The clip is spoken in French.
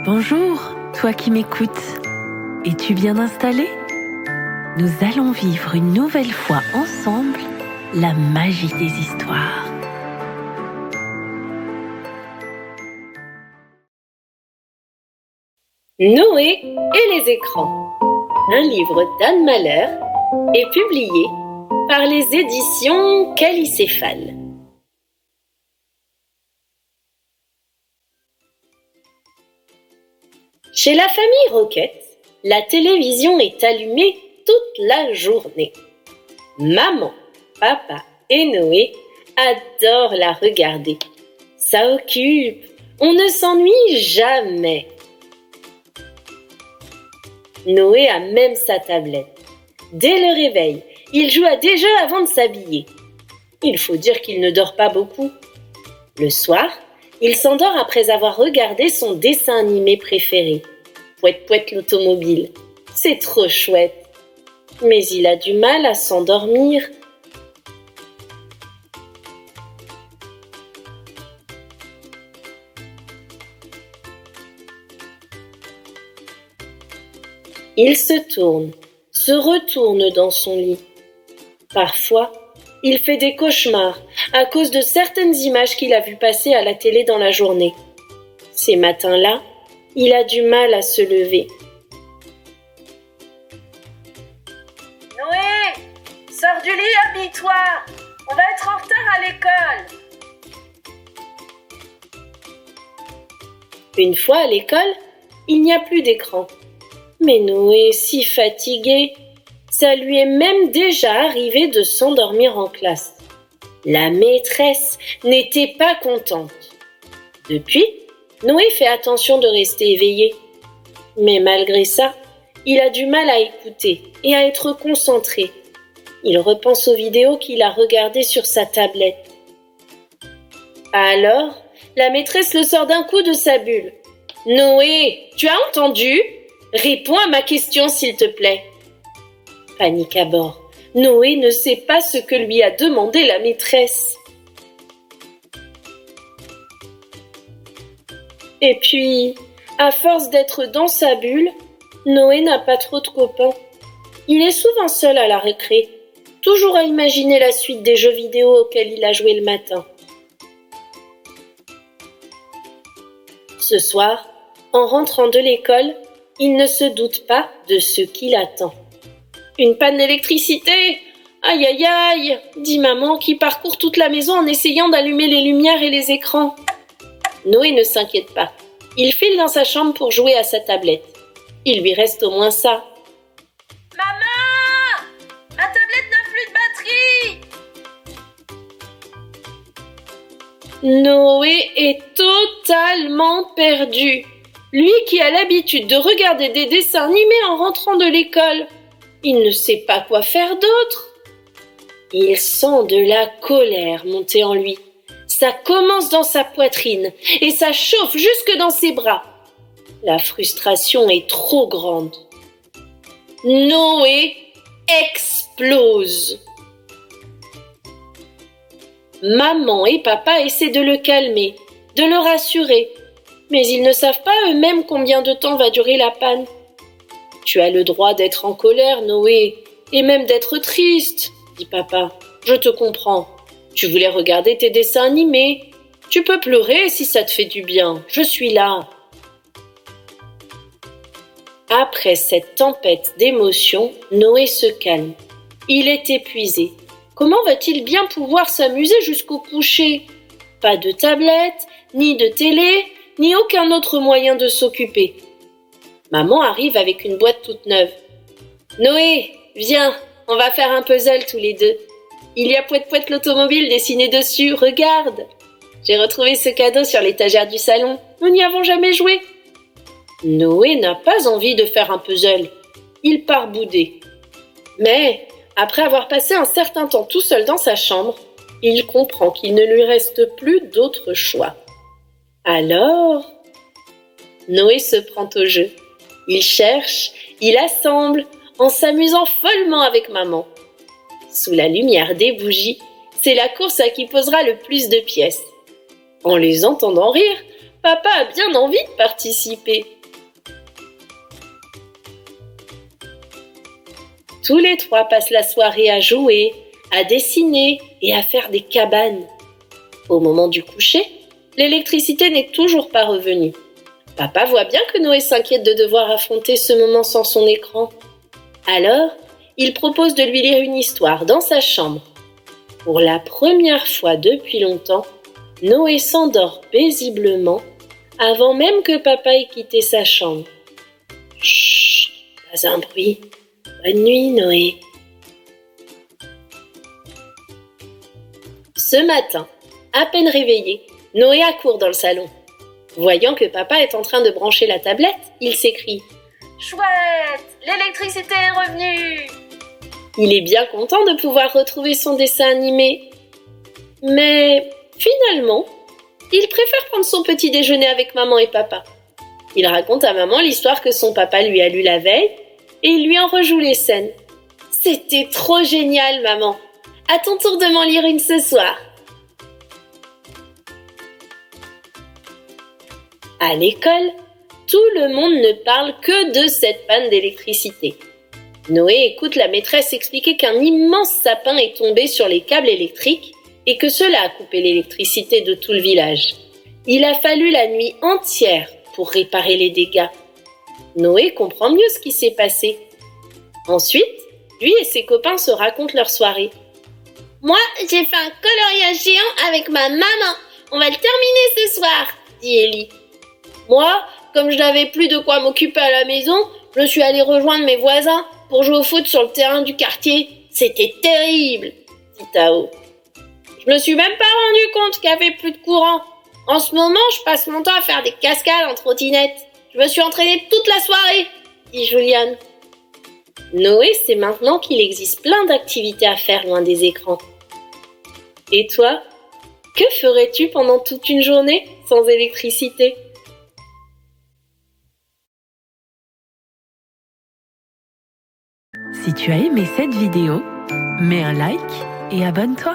Bonjour, toi qui m'écoutes. Es-tu bien installé ? Nous allons vivre une nouvelle fois ensemble la magie des histoires. Noé et les écrans. Un livre d'Anne Mahler est publié par les éditions Calycéphale. Chez la famille Roquette, la télévision est allumée toute la journée. Maman, papa et Noé adorent la regarder. Ça occupe, on ne s'ennuie jamais. Noé a même sa tablette. Dès le réveil, il joue à des jeux avant de s'habiller. Il faut dire qu'il ne dort pas beaucoup. Le soir, il s'endort après avoir regardé son dessin animé préféré, Pouette Pouette l'automobile. C'est trop chouette. Mais il a du mal à s'endormir. Il se tourne, se retourne dans son lit. Parfois, il fait des cauchemars à cause de certaines images qu'il a vues passer à la télé dans la journée. Ces matins-là, il a du mal à se lever. Noé, sors du lit, habille-toi. On va être en retard à l'école. Une fois à l'école, il n'y a plus d'écran. Mais Noé est si fatigué, ça lui est même déjà arrivé de s'endormir en classe. La maîtresse n'était pas contente. Depuis, Noé fait attention de rester éveillé. Mais malgré ça, il a du mal à écouter et à être concentré. Il repense aux vidéos qu'il a regardées sur sa tablette. Alors, la maîtresse le sort d'un coup de sa bulle. « Noé, tu as entendu ? Réponds à ma question, s'il te plaît. » Panique à bord. Noé ne sait pas ce que lui a demandé la maîtresse. Et puis, à force d'être dans sa bulle, Noé n'a pas trop de copains. Il est souvent seul à la récré, toujours à imaginer la suite des jeux vidéo auxquels il a joué le matin. Ce soir, en rentrant de l'école, il ne se doute pas de ce qui l'attend. « Une panne d'électricité ! Aïe aïe aïe !» dit maman qui parcourt toute la maison en essayant d'allumer les lumières et les écrans. Noé ne s'inquiète pas. Il file dans sa chambre pour jouer à sa tablette. Il lui reste au moins ça. « Maman, ma tablette n'a plus de batterie !» Noé est totalement perdu. Lui qui a l'habitude de regarder des dessins animés en rentrant de l'école. Il ne sait pas quoi faire d'autre. Il sent de la colère monter en lui. Ça commence dans sa poitrine et ça chauffe jusque dans ses bras. La frustration est trop grande. Noé explose. Maman et papa essaient de le calmer, de le rassurer. Mais ils ne savent pas eux-mêmes combien de temps va durer la panne. « Tu as le droit d'être en colère, Noé, et même d'être triste, » dit papa. « Je te comprends. Tu voulais regarder tes dessins animés. Tu peux pleurer si ça te fait du bien. Je suis là. » Après cette tempête d'émotions, Noé se calme. Il est épuisé. Comment va-t-il bien pouvoir s'amuser jusqu'au coucher ? Pas de tablette, ni de télé, ni aucun autre moyen de s'occuper. Maman arrive avec une boîte toute neuve. « Noé, viens, on va faire un puzzle tous les deux. Il y a Pouette Pouette l'automobile dessiné dessus, regarde. J'ai retrouvé ce cadeau sur l'étagère du salon, nous n'y avons jamais joué. » Noé n'a pas envie de faire un puzzle. Il part bouder. Mais, après avoir passé un certain temps tout seul dans sa chambre, il comprend qu'il ne lui reste plus d'autre choix. Alors, Noé se prend au jeu. Il cherche, il assemble, en s'amusant follement avec maman. Sous la lumière des bougies, c'est la course à qui posera le plus de pièces. En les entendant rire, Papa a bien envie de participer. Tous les trois passent la soirée à jouer, à dessiner et à faire des cabanes. Au moment du coucher, l'électricité n'est toujours pas revenue. Papa voit bien que Noé s'inquiète de devoir affronter ce moment sans son écran. Alors, il propose de lui lire une histoire dans sa chambre. Pour la première fois depuis longtemps, Noé s'endort paisiblement avant même que papa ait quitté sa chambre. Chut, pas un bruit. Bonne nuit, Noé. Ce matin, à peine réveillé, Noé accourt dans le salon. Voyant que papa est en train de brancher la tablette, il s'écrie « Chouette, l'électricité est revenue !» Il est bien content de pouvoir retrouver son dessin animé. Mais finalement, il préfère prendre son petit déjeuner avec maman et papa. Il raconte à maman l'histoire que son papa lui a lue la veille et il lui en rejoue les scènes. « C'était trop génial, maman. À ton tour de m'en lire une ce soir. » À l'école, tout le monde ne parle que de cette panne d'électricité. Noé écoute la maîtresse expliquer qu'un immense sapin est tombé sur les câbles électriques et que cela a coupé l'électricité de tout le village. Il a fallu la nuit entière pour réparer les dégâts. Noé comprend mieux ce qui s'est passé. Ensuite, lui et ses copains se racontent leur soirée. « Moi, j'ai fait un coloriage géant avec ma maman. On va le terminer ce soir, » dit Ellie. « Moi, comme je n'avais plus de quoi m'occuper à la maison, je suis allée rejoindre mes voisins pour jouer au foot sur le terrain du quartier. C'était terrible, » dit Tao. « Je me suis même pas rendu compte qu'il y avait plus de courant. En ce moment, je passe mon temps à faire des cascades en trottinette. Je me suis entraînée toute la soirée, » dit Juliane. Noé sait maintenant qu'il existe plein d'activités à faire loin des écrans. Et toi, que ferais-tu pendant toute une journée sans électricité ? Si tu as aimé cette vidéo, mets un like et abonne-toi.